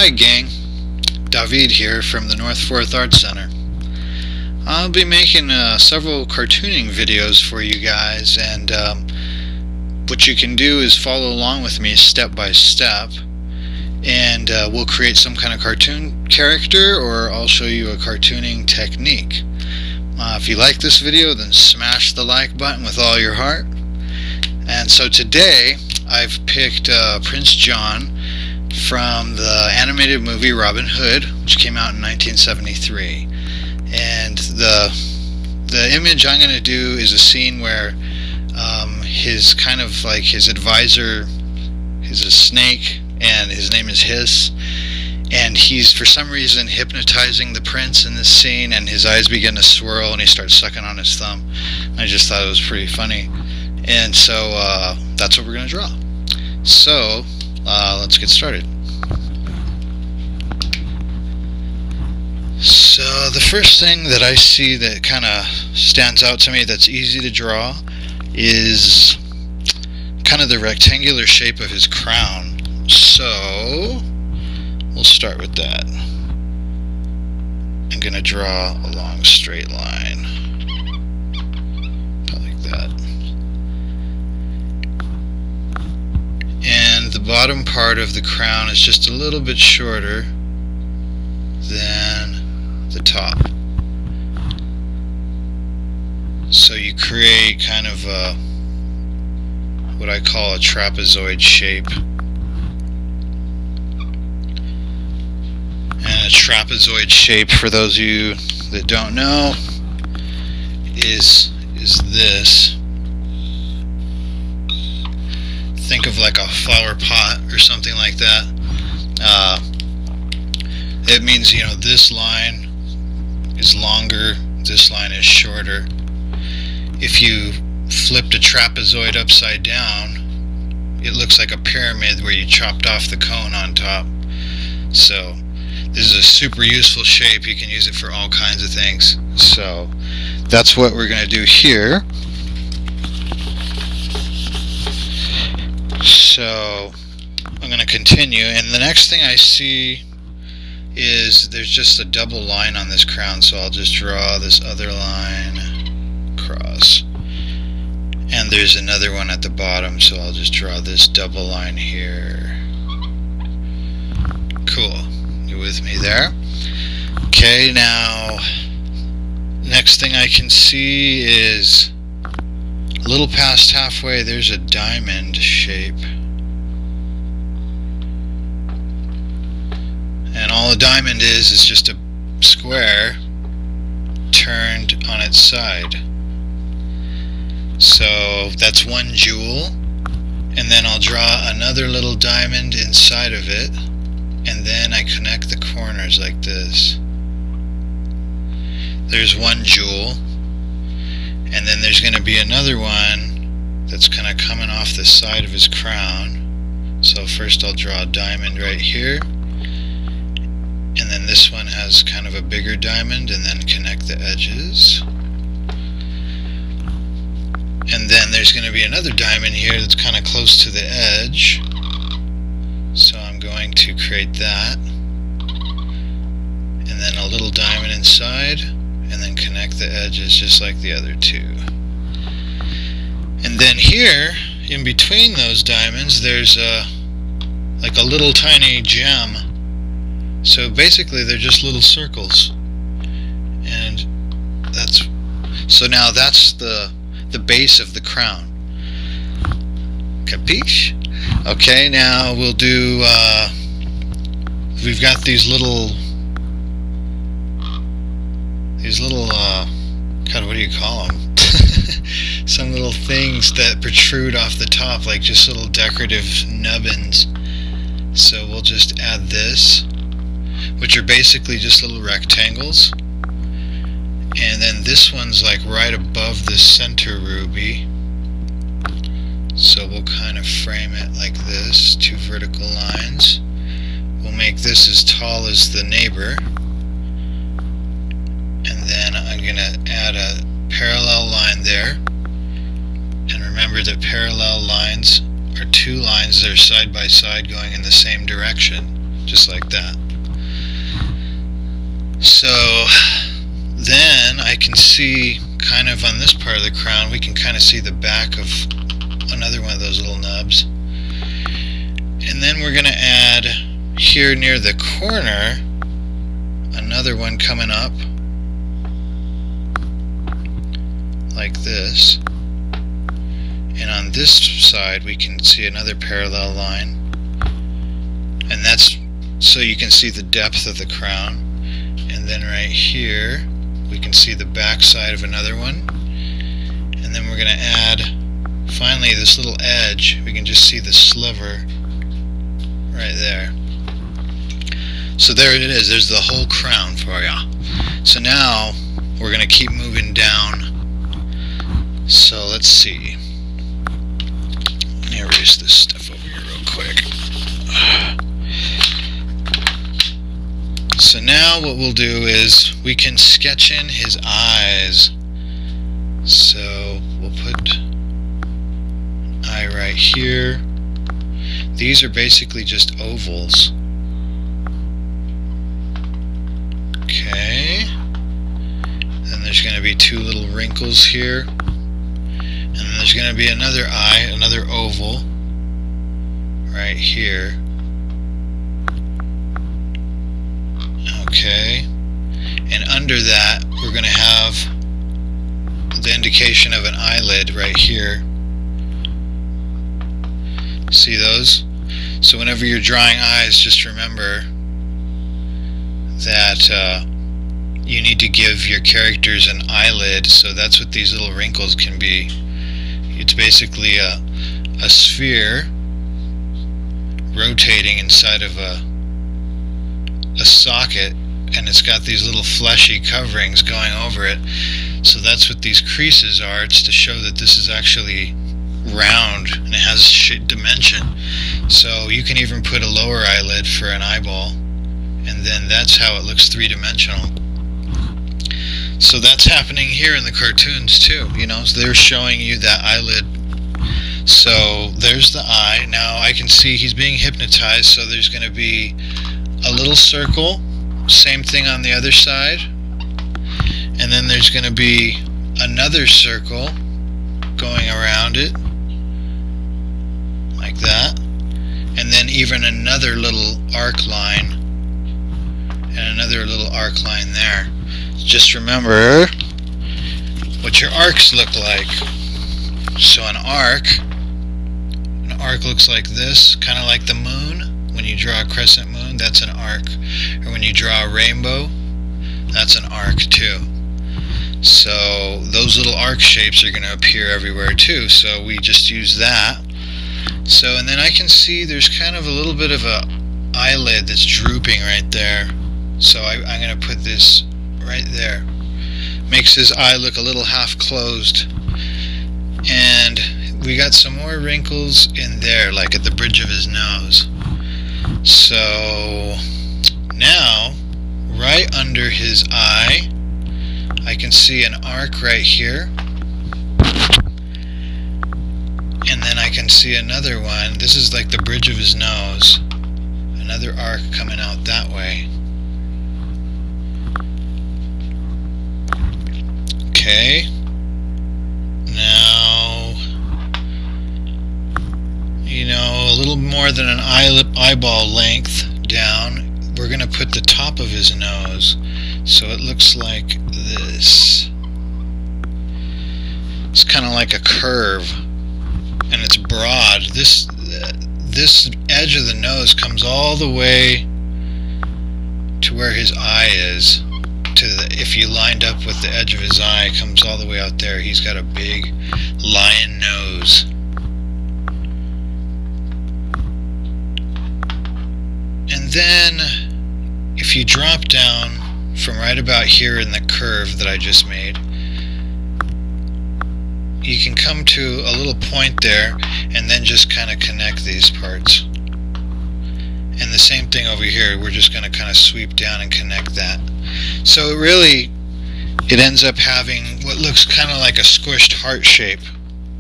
Hi gang, David here from the North Fourth Arts Center. I'll be making several cartooning videos for you guys, and what you can do is follow along with me step by step, and we'll create some kind of cartoon character, or I'll show you a cartooning technique. If you like this video, then smash the like button with all your heart. And so today I've picked Prince John from the animated movie Robin Hood, which came out in 1973. And the image I'm going to do is a scene where his kind of like his advisor is a snake, and his name is Hiss, and he's for some reason hypnotizing the prince in this scene, and his eyes begin to swirl and he starts sucking on his thumb. I just thought it was pretty funny, and so that's what we're going to draw. So let's get started. So the first thing that I see that kind of stands out to me that's easy to draw is kind of the rectangular shape of his crown. So we'll start with that. I'm going to draw a long straight line, like that. And the bottom part of the crown is just a little bit shorter than the top. So you create kind of what I call a trapezoid shape. And a trapezoid shape, for those of you that don't know, is this. Think of like a flower pot or something like that. It means, you know, this line is longer, this line is shorter. If you flipped a trapezoid upside down, it looks like a pyramid where you chopped off the cone on top. So this is a super useful shape. You can use it for all kinds of things. So that's what we're going to do here. So I'm going to continue, and the next thing I see is there's just a double line on this crown, so I'll just draw this other line across. And there's another one at the bottom, so I'll just draw this double line here. Cool. You with me there? Okay, now next thing I can see is a little past halfway, there's a diamond shape. And all a diamond is just a square turned on its side. So that's one jewel, and then I'll draw another little diamond inside of it, and then I connect the corners like this. There's one jewel, and then there's going to be another one that's kind of coming off the side of his crown. So first I'll draw a diamond right here, and then this one has kind of a bigger diamond, and then connect the edges. And then there's going to be another diamond here that's kind of close to the edge. So I'm going to create that. And then a little diamond inside, and then connect the edges just like the other two. And then here, in between those diamonds, there's like a little tiny gem. So basically they're just little circles. And so now that's the base of the crown. Capiche? Okay, now we'll do we've got these little God, what do you call them? Some little things that protrude off the top, like just little decorative nubbins. So we'll just add this, which are basically just little rectangles. And then this one's like right above the center ruby. So we'll kind of frame it like this, two vertical lines. We'll make this as tall as the neighbor. And then I'm going to add a parallel line there. And remember that parallel lines are two lines that are side by side going in the same direction. just like that. So then I can see kind of on this part of the crown, we can kind of see the back of another one of those little nubs. And then we're going to add here near the corner another one coming up like this. And on this side we can see another parallel line. And that's so you can see the depth of the crown. And then right here we can see the back side of another one. And then we're going to add finally this little edge. We can just see the sliver right there. So there it is. There's the whole crown for ya. So now we're going to keep moving down. So let's see. Let me erase this stuff over here real quick. So now what we'll do is we can sketch in his eyes. So we'll put an eye right here. These are basically just ovals. Okay. Then there's going to be two little wrinkles here. And then there's going to be another eye, another oval right here. Okay, and under that we're going to have the indication of an eyelid right here. See those? So whenever you're drawing eyes, just remember that you need to give your characters an eyelid. So that's what these little wrinkles can be. It's basically a sphere rotating inside of a socket, and it's got these little fleshy coverings going over it. So that's what these creases are. It's to show that this is actually round and it has dimension. So you can even put a lower eyelid for an eyeball, and then that's how it looks three-dimensional. So that's happening here in the cartoons too, you know, so they're showing you that eyelid. So there's the eye. Now I can see he's being hypnotized, so there's going to be a little circle, same thing on the other side, and then there's going to be another circle going around it like that, and then even another little arc line and another little arc line there. Just remember what your arcs look like. So an arc looks like this, kind of like the moon. When you draw a crescent moon, that's an arc. Or when you draw a rainbow, that's an arc too. So those little arc shapes are going to appear everywhere too. So we just use that. So, and then I can see there's kind of a little bit of a eyelid that's drooping right there. So I'm going to put this right there. Makes his eye look a little half closed. And we got some more wrinkles in there, like at the bridge of his nose. So now, right under his eye, I can see an arc right here. And then I can see another one. This is like the bridge of his nose. Another arc coming out that way. Okay. Now, you know, a little more than an eyeball length down, we're going to put the top of his nose. So it looks like this. It's kind of like a curve, and it's broad. This edge of the nose comes all the way to where his eye is. If you lined up with the edge of his eye, it comes all the way out there. He's got a big lion nose. And then if you drop down from right about here in the curve that I just made, you can come to a little point there and then just kind of connect these parts. And the same thing over here, we're just going to kind of sweep down and connect that. So it ends up having what looks kind of like a squished heart shape.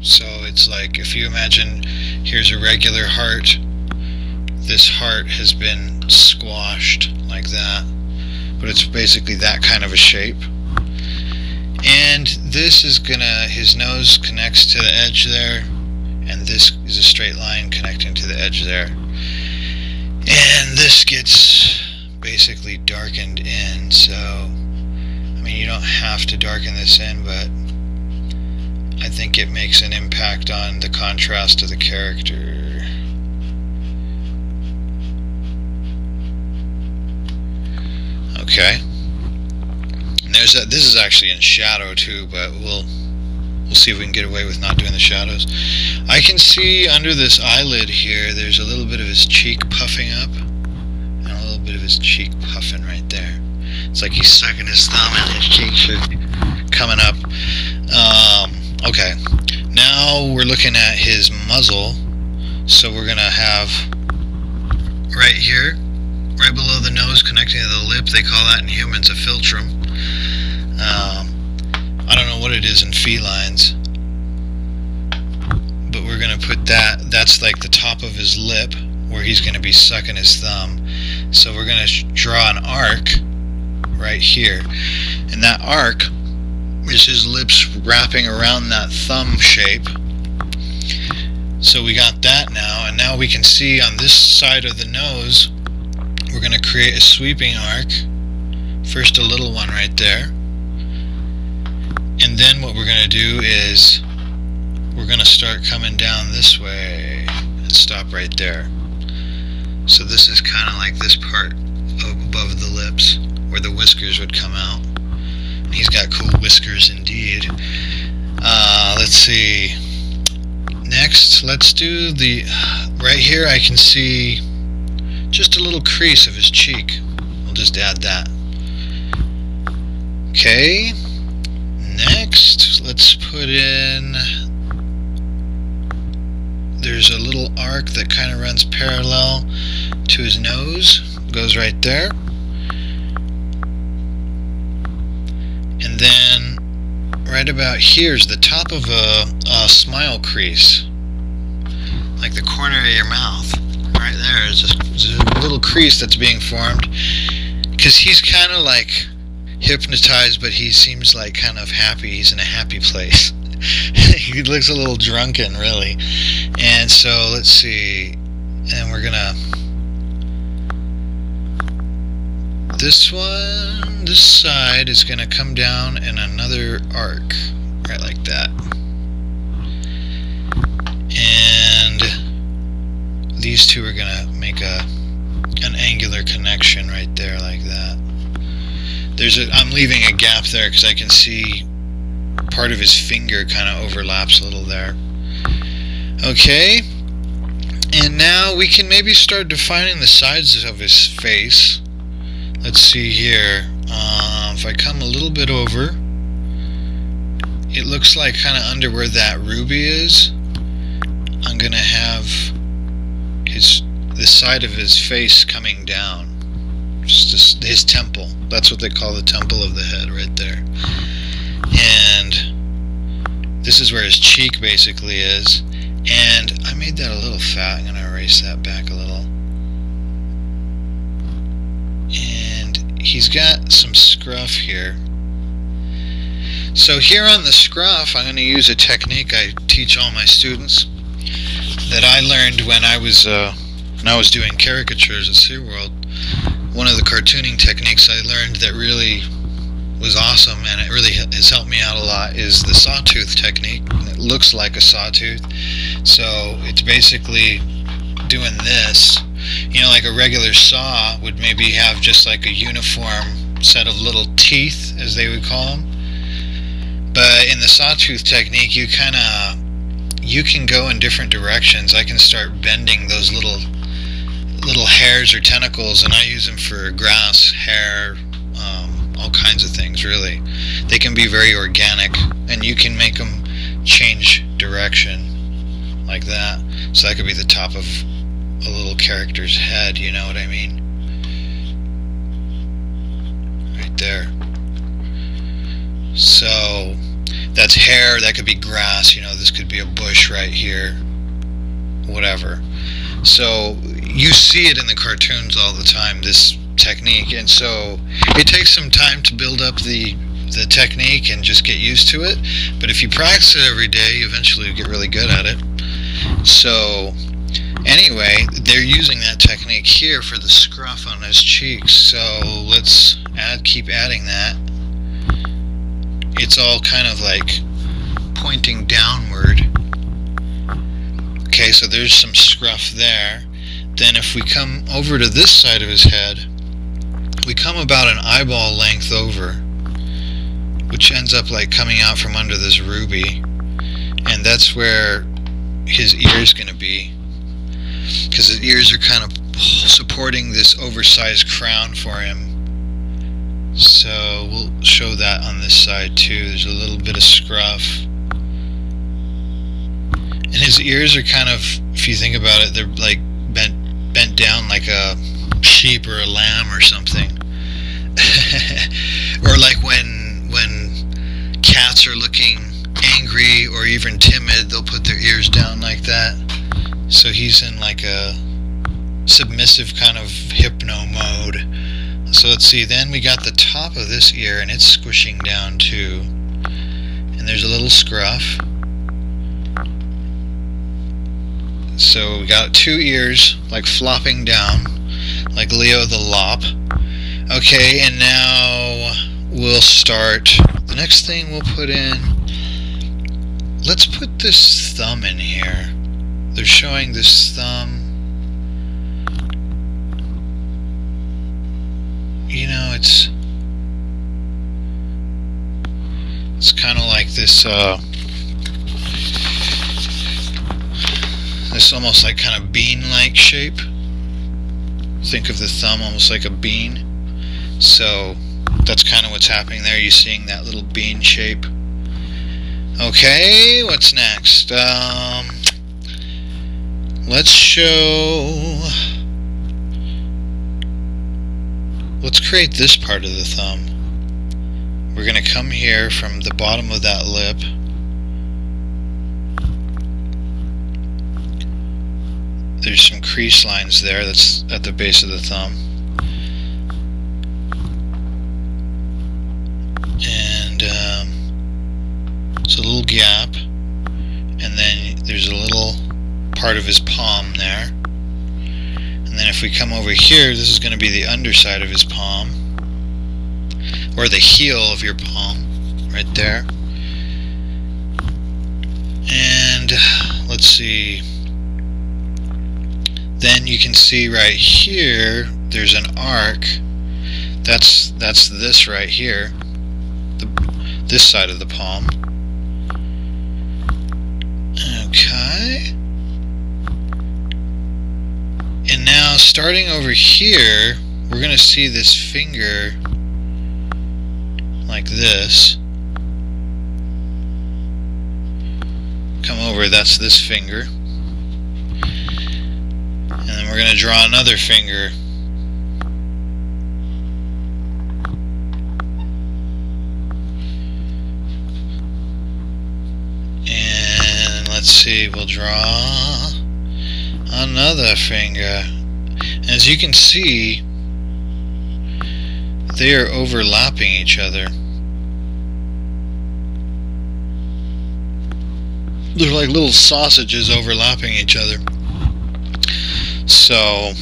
So it's like, if you imagine here's a regular heart, this heart has been squashed like that, but it's basically that kind of a shape. And this is gonna, his nose connects to the edge there, and this is a straight line connecting to the edge there. And this gets basically darkened in, so I mean, you don't have to darken this in, but I think it makes an impact on the contrast of the character. Okay. And there's that. This is actually in shadow too, but we'll see if we can get away with not doing the shadows. I can see under this eyelid here, there's a little bit of his cheek puffing up, and a little bit of his cheek puffing right there. It's like he's sucking his thumb and his cheeks are coming up. Okay, now we're looking at his muzzle. So we're gonna have right here, right below the nose, connecting to the lip. They call that in humans a philtrum. I don't know what it is in felines, but we're gonna put that. That's like the top of his lip, where he's gonna be sucking his thumb. So we're gonna draw an arc right here, and that arc is his lips wrapping around that thumb shape. So we got that now, and now we can see on this side of the nose, we're going to create a sweeping arc. First a little one right there, and then what we're going to do is we're going to start coming down this way and stop right there. So this is kind of like this part above the lips where the whiskers would come out. He's got cool whiskers indeed. Let's see. Next, let's do the... Right here I can see just a little crease of his cheek. We'll just add that. Okay. Next, let's put in... There's a little arc that kind of runs parallel to his nose. Goes right there. And then right about here is the top of a smile crease, like the corner of your mouth. Right there is a little crease that's being formed, because he's kind of like hypnotized, but he seems like kind of happy. He's in a happy place. He looks a little drunken, really. And so let's see, and we're gonna... This one, this side is going to come down in another arc, right like that. And these two are going to make an angular connection right there like that. I'm leaving a gap there because I can see part of his finger kind of overlaps a little there. Okay, and now we can maybe start defining the sides of his face. Let's see here, if I come a little bit over, it looks like kind of under where that ruby is, I'm going to have the side of his face coming down, just his temple. That's what they call the temple of the head right there. And this is where his cheek basically is, and I made that a little fat. I'm going to erase that back a little. He's got some scruff here. So here on the scruff, I'm going to use a technique I teach all my students that I learned when I was doing caricatures at SeaWorld. One of the cartooning techniques I learned that really was awesome, and it really has helped me out a lot, is the sawtooth technique. It looks like a sawtooth. So it's basically doing this. You know, like a regular saw would maybe have just like a uniform set of little teeth, as they would call them. But in the sawtooth technique, you can go in different directions. I can start bending those little hairs or tentacles, and I use them for grass, hair, all kinds of things, really. They can be very organic, and you can make them change direction like that. So that could be the top of a little character's head, you know what I mean? Right there. So that's hair, that could be grass, you know, this could be a bush right here, whatever. So you see it in the cartoons all the time, this technique, and so it takes some time to build up the technique and just get used to it, but if you practice it every day, eventually you get really good at it. So anyway, they're using that technique here for the scruff on his cheeks, so let's keep adding that. It's all kind of like pointing downward. Okay, so there's some scruff there. Then if we come over to this side of his head, we come about an eyeball length over, which ends up like coming out from under this ruby, and that's where his ear's going to be, because his ears are kind of supporting this oversized crown for him. So we'll show that on this side too. There's a little bit of scruff, and his ears are kind of, if you think about it, they're like bent down like a sheep or a lamb or something. Or like when cats are looking angry or even timid, they'll put their ears down like that. So he's in like a submissive kind of hypno mode. So let's see, then we got the top of this ear and it's squishing down too, and there's a little scruff. So we got two ears like flopping down like Leo the Lop. Okay, and now we'll start. The next thing we'll put in, let's put this thumb in here. They're showing this thumb. You know, it's kind of like this this almost like kind of bean-like shape. Think of the thumb almost like a bean. So that's kind of what's happening there. You're seeing that little bean shape. Okay, what's next? Let's create this part of the thumb. We're going to come here from the bottom of that lip. There's some crease lines there, that's at the base of the thumb. And it's a little gap. And then there's a little part of his palm there. And then if we come over here, this is going to be the underside of his palm, or the heel of your palm, right there. And let's see. Then you can see right here, there's an arc. That's this right here, this side of the palm. Okay. And now, starting over here, we're going to see this finger like this. Come over, that's this finger. And then we're going to draw another finger. And let's see, we'll draw another finger. As you can see, they are overlapping each other. They're like little sausages overlapping each other. So,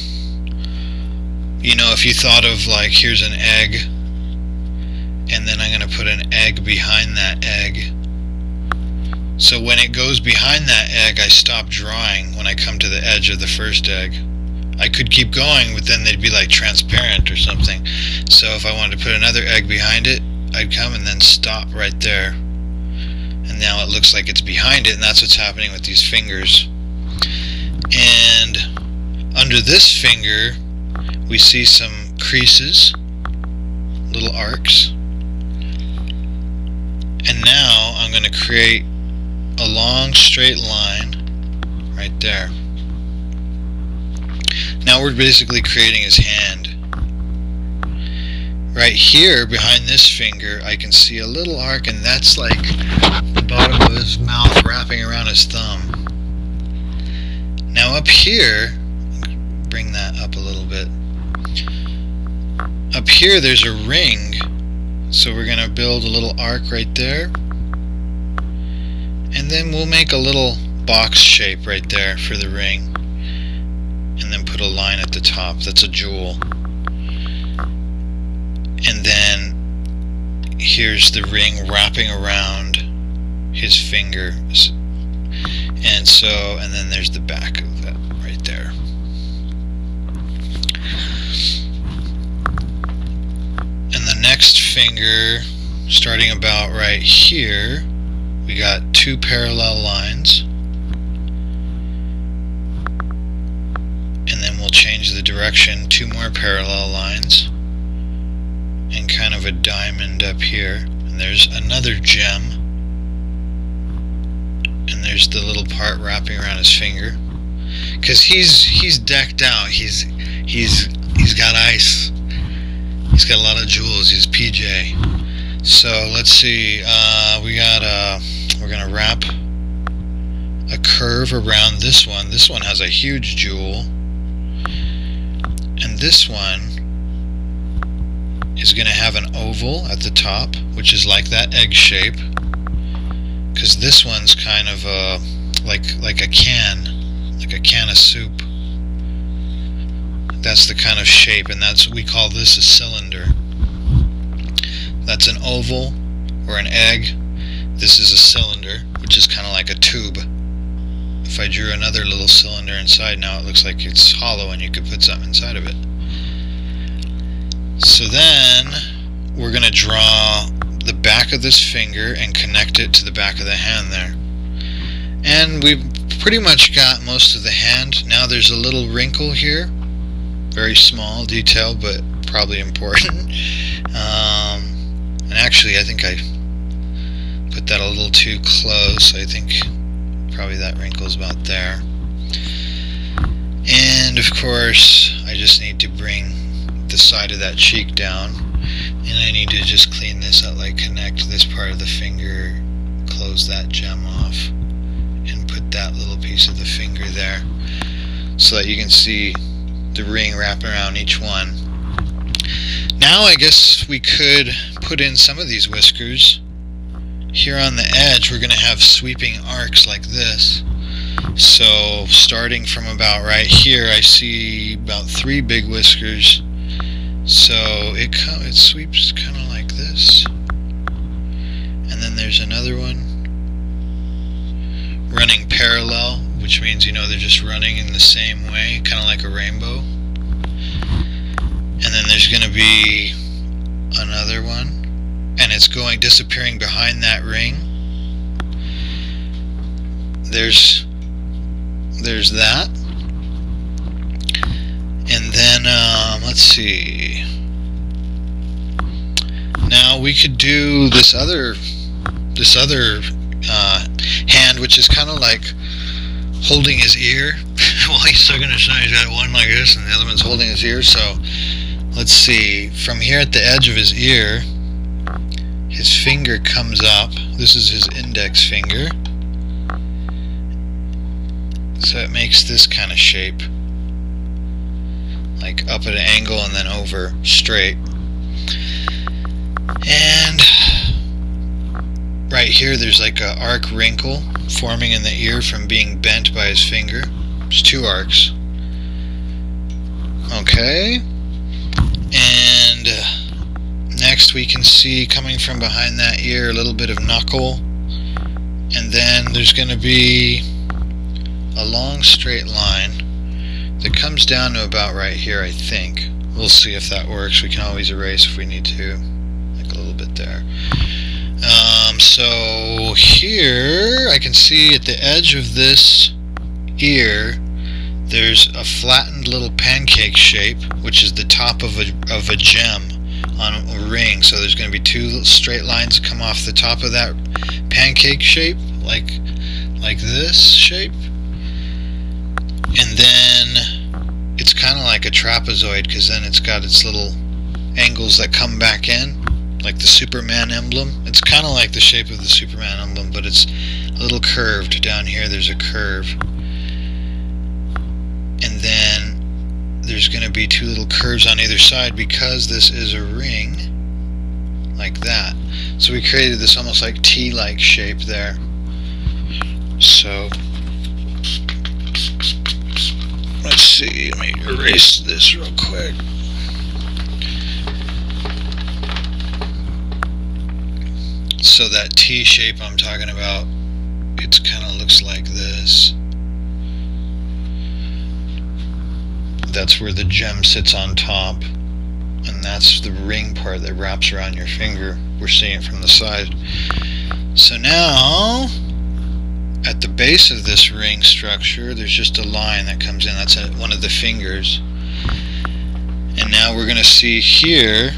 you know, if you thought of like, here's an egg, and then I'm going to put an egg behind that egg. So when it goes behind that egg, I stop drawing when I come to the edge of the first egg. I could keep going, but then they'd be like transparent or something. So if I wanted to put another egg behind it, I'd come and then stop right there. And now it looks like it's behind it, and that's what's happening with these fingers. And under this finger, we see some creases, little arcs. And now I'm going to create a long straight line right there. Now we're basically creating his hand. Right here behind this finger I can see a little arc, and that's like the bottom of his mouth wrapping around his thumb. Now up here, bring up here there's a ring, so we're going to build a little arc right there, and then we'll make a little box shape right there for the ring, and then put a line at the top. That's a jewel. And then here's the ring wrapping around his finger, and then there's the back of that right there. And the next finger, starting about right here, we got 2 parallel lines, and then we'll change the direction, 2 more parallel lines, and kind of a diamond up here, and there's another gem, and there's the little part wrapping around his finger, because he's decked out. He's got ice. He's got a lot of jewels. He's PJ. So let's see. We're gonna wrap a curve around this one. This one has a huge jewel, and this one is going to have an oval at the top, which is like that egg shape, because this one's kind of like a can of soup. That's the kind of shape, and we call this a cylinder. That's an oval or an egg. This is a cylinder, which is kind of like a tube. If I drew another little cylinder inside, now it looks like it's hollow and you could put something inside of it. So then we're going to draw the back of this finger and connect it to the back of the hand there. And we've pretty much got most of the hand. Now there's a little wrinkle here. Very small detail, but probably important. And actually I think I put that a little too close. I think probably that wrinkle's about there. And of course I just need to bring the side of that cheek down, and I need to just clean this up, like connect this part of the finger, close that gem off, and put that little piece of the finger there so that you can see the ring wrapping around each one. Now I guess we could put in some of these whiskers. Here on the edge we're going to have sweeping arcs like this. So starting from about right here I see about 3 big whiskers. So it sweeps kind of like this, and then there's another one running parallel, which means they're just running in the same way, kind of like a rainbow. And then there's going to be another one, and it's disappearing behind that ring. There's that. And then let's see. Now we could do this other hand, which is kind of like holding his ear. Well, he's still gonna show he's got one like this, and the other one's holding his ear. So let's see. From here at the edge of his ear, his finger comes up. This is his index finger. So it makes this kind of shape, like up at an angle and then over straight. And right here there's like a arc wrinkle forming in the ear from being bent by his finger. There's 2 arcs. Okay. And next we can see coming from behind that ear a little bit of knuckle. And then there's going to be a long straight line that comes down to about right here, I think. We'll see if that works. We can always erase if we need to, like a little bit there. So here I can see at the edge of this ear there's a flattened little pancake shape, which is the top of a gem on a ring. So there's going to be 2 straight lines that come off the top of that pancake shape, like this shape. And then it's kind of like a trapezoid, because then it's got its little angles that come back in, like the Superman emblem. It's kind of like the shape of the Superman emblem, but it's a little curved. Down here there's a curve. And then there's going to be two little curves on either side because this is a ring like that. So we created this almost like T-like shape there. So let's see, let me erase this real quick. So that T shape I'm talking about, it kind of looks like this. That's where the gem sits on top, and that's the ring part that wraps around your finger. We're seeing it from the side. So now, at the base of this ring structure, there's just a line that comes in. That's one of the fingers. And now we're going to see here,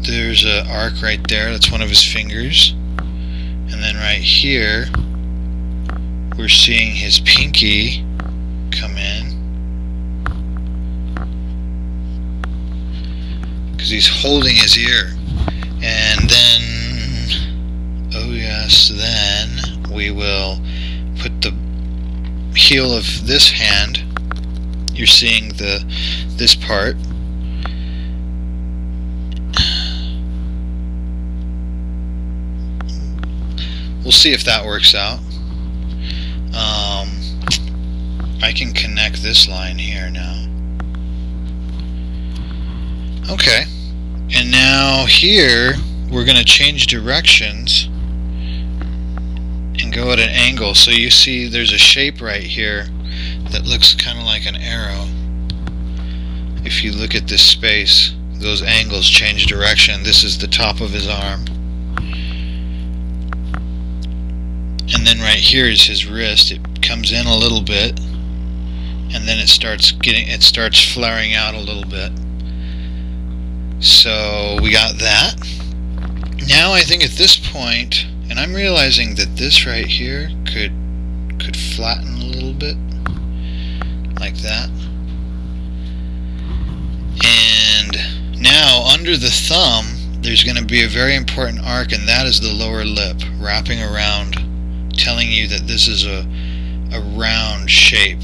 there's an arc right there. That's one of his fingers. And then right here, we're seeing his pinky come in, because he's holding his ear. And then, oh yes, then we will put the heel of this hand. You're seeing this part. We'll see if that works out. I can connect this line here now. Okay, and now here we're going to change directions and go at an angle. So you see there's a shape right here that looks kind of like an arrow. If you look at this space, those angles change direction. This is the top of his arm. And then right here is his wrist. It comes in a little bit, and then it starts flaring out a little bit. So we got that. Now I think at this point, and I'm realizing that this right here could flatten a little bit, like that. And now under the thumb, there's going to be a very important arc, and that is the lower lip, wrapping around, telling you that this is a round shape.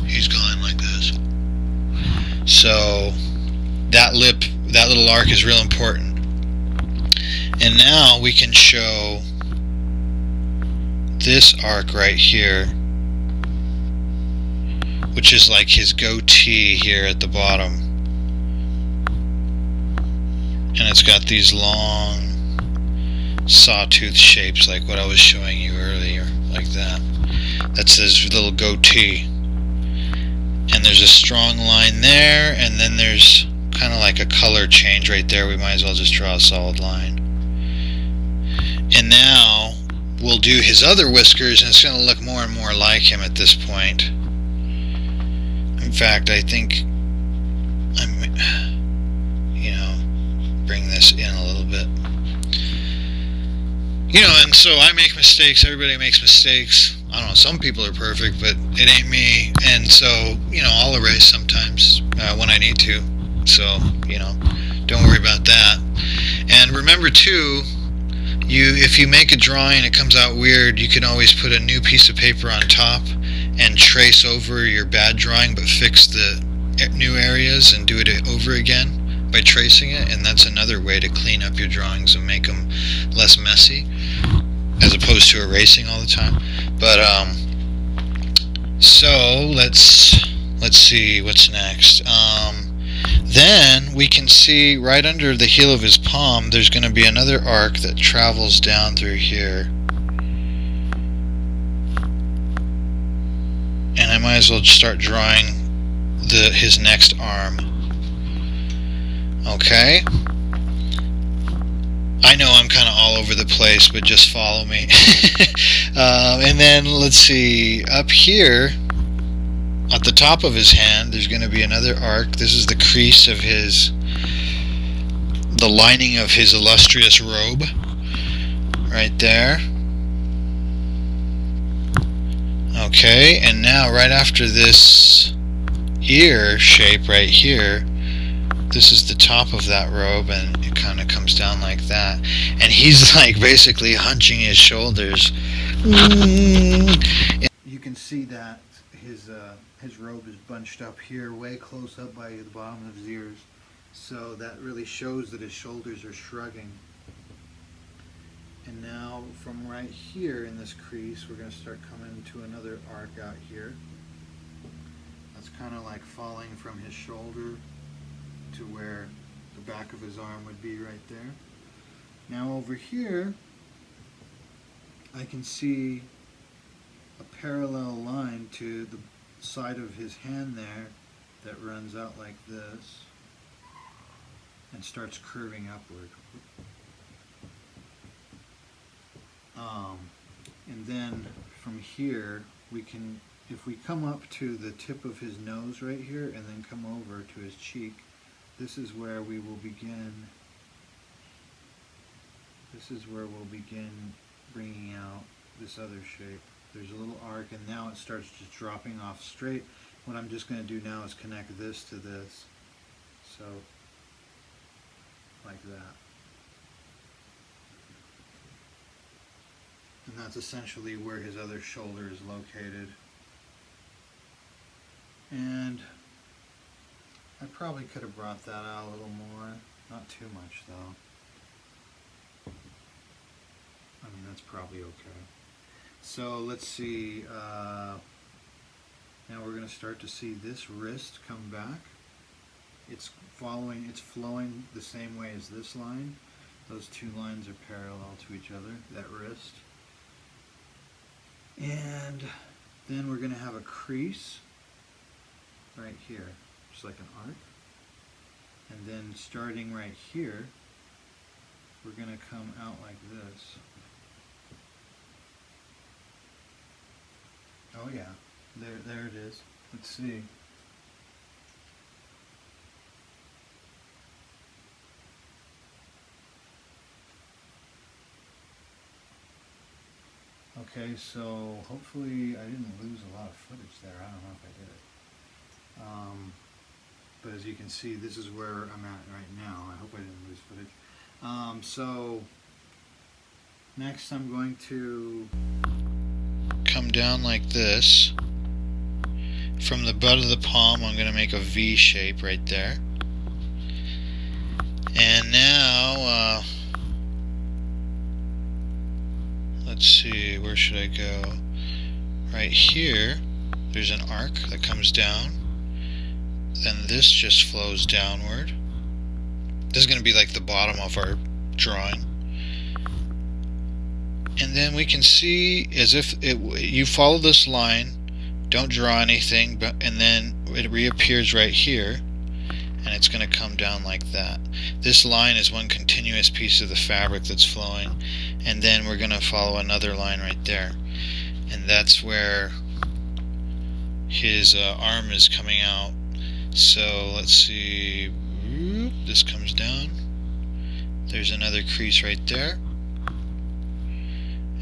He's going like this. So that lip, that little arc is real important. And now we can show this arc right here, which is like his goatee here at the bottom. And it's got these long sawtooth shapes like what I was showing you earlier, like that. That's his little goatee. And there's a strong line there, and then there's kind of like a color change right there. We might as well just draw a solid line. And now we'll do his other whiskers, and it's going to look more and more like him at this point. In fact, I think I'm, bring this in a little bit. And so I make mistakes. Everybody makes mistakes. I don't know, some people are perfect, but it ain't me. And so, I'll erase sometimes when I need to. So, don't worry about that. And remember too, if you make a drawing and it comes out weird, you can always put a new piece of paper on top and trace over your bad drawing, but fix the new areas and do it over again by tracing it. And that's another way to clean up your drawings and make them less messy, as opposed to erasing all the time. But so let's see what's next. Then we can see right under the heel of his palm, there's going to be another arc that travels down through here. And I might as well start drawing his next arm. Okay. I know I'm kind of all over the place, but just follow me. And then let's see, up here at the top of his hand, there's going to be another arc. This is the crease of the lining of his illustrious robe, right there. Okay, and now right after this ear shape right here, this is the top of that robe, and it kind of comes down like that. And he's like basically hunching his shoulders. You can can see that his robe is bunched up here, way close up by the bottom of his ears. So that really shows that his shoulders are shrugging. And now from right here in this crease, we're going to start coming to another arc out here. That's kind of like falling from his shoulder to where the back of his arm would be right there. Now over here, I can see a parallel line to the side of his hand there that runs out like this and starts curving upward. And then from here, we can, if we come up to the tip of his nose right here and then come over to his cheek, this is where we will begin. This is where we'll begin bringing out this other shape. There's a little arc, and now it starts just dropping off straight. What I'm just going to do now is connect this to this. So, like that. And that's essentially where his other shoulder is located. And I probably could have brought that out a little more. Not too much though. I mean, that's probably okay. So let's see. Now we're going to start to see this wrist come back. It's flowing the same way as this line. Those two lines are parallel to each other, that wrist. And then we're going to have a crease right here, just like an arc. And then starting right here, we're going to come out like this. Oh yeah, there it is. Let's see. Okay, so hopefully I didn't lose a lot of footage there. I don't know if I did. But as you can see, this is where I'm at right now. I hope I didn't lose footage. So next I'm going to come down like this. From the butt of the palm, I'm going to make a V shape right there. And now, let's see, where should I go? Right here, there's an arc that comes down. Then this just flows downward. This is going to be like the bottom of our drawing. And then we can see as if you follow this line, don't draw anything, and then it reappears right here, and it's going to come down like that. This line is one continuous piece of the fabric that's flowing, and then we're going to follow another line right there, and that's where his arm is coming out. So let's see, this comes down, there's another crease right there,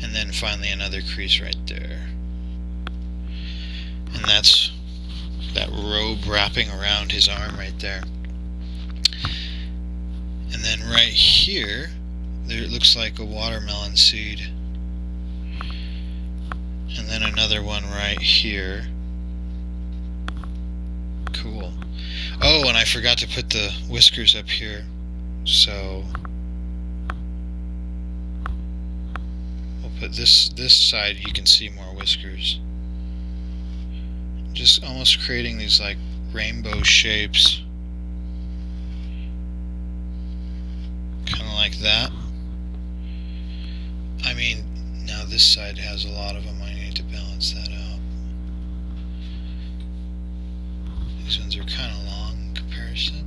and then finally another crease right there. And that's that robe wrapping around his arm right there. And then right here, there it looks like a watermelon seed. And then another one right here. Cool. Oh, and I forgot to put the whiskers up here. So we'll put this side, you can see more whiskers. Just almost creating these like rainbow shapes. Kind of like that. I mean, now this side has a lot of them. I need to balance that out. These ones are kind of long in comparison.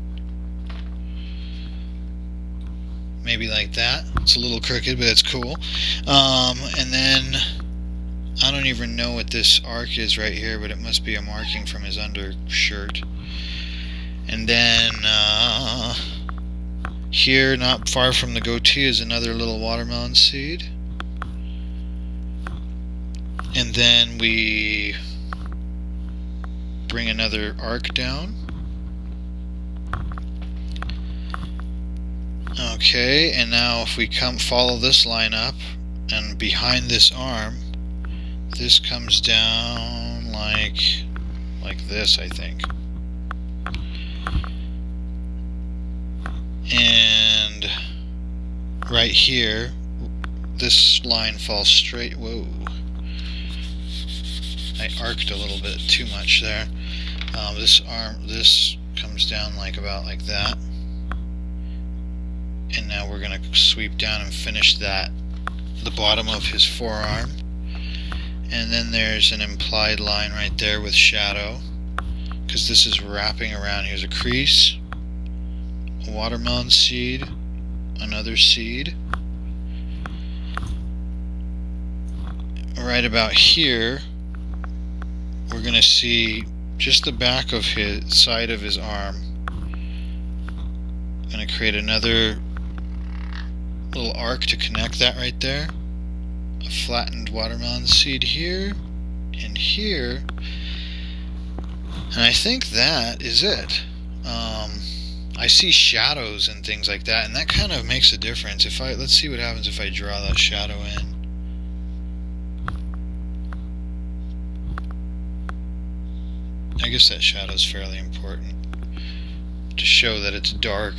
Maybe like that. It's a little crooked, but it's cool. And then I don't even know what this arc is right here, but it must be a marking from his undershirt. And then here, not far from the goatee, is another little watermelon seed. And then we bring another arc down. Okay, and now if we follow this line up, and behind this arm, this comes down like this, I think. And right here, this line falls straight. Whoa. I arced a little bit too much there. This comes down about like that. And now we're going to sweep down and finish that, the bottom of his forearm. And then there's an implied line right there with shadow, because this is wrapping around. Here's a crease, a watermelon seed, another seed. Right about here, we're going to see just the back of his side of his arm. I'm going to create another little arc to connect that right there. A flattened watermelon seed here and here. And I think that is it. I see shadows and things like that, and that kind of makes a difference. Let's see what happens if I draw that shadow in. I guess that shadow is fairly important to show that it's dark.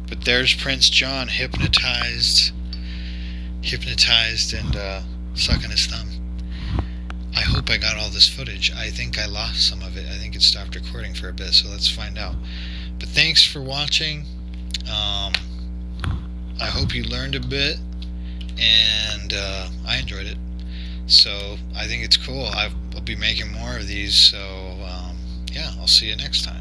But there's Prince John hypnotized and sucking his thumb. I hope I got all this footage. I think I lost some of it. I think it stopped recording for a bit, so let's find out. But thanks for watching. I hope you learned a bit, and I enjoyed it. So I think it's cool. I'll be making more of these, so yeah, I'll see you next time.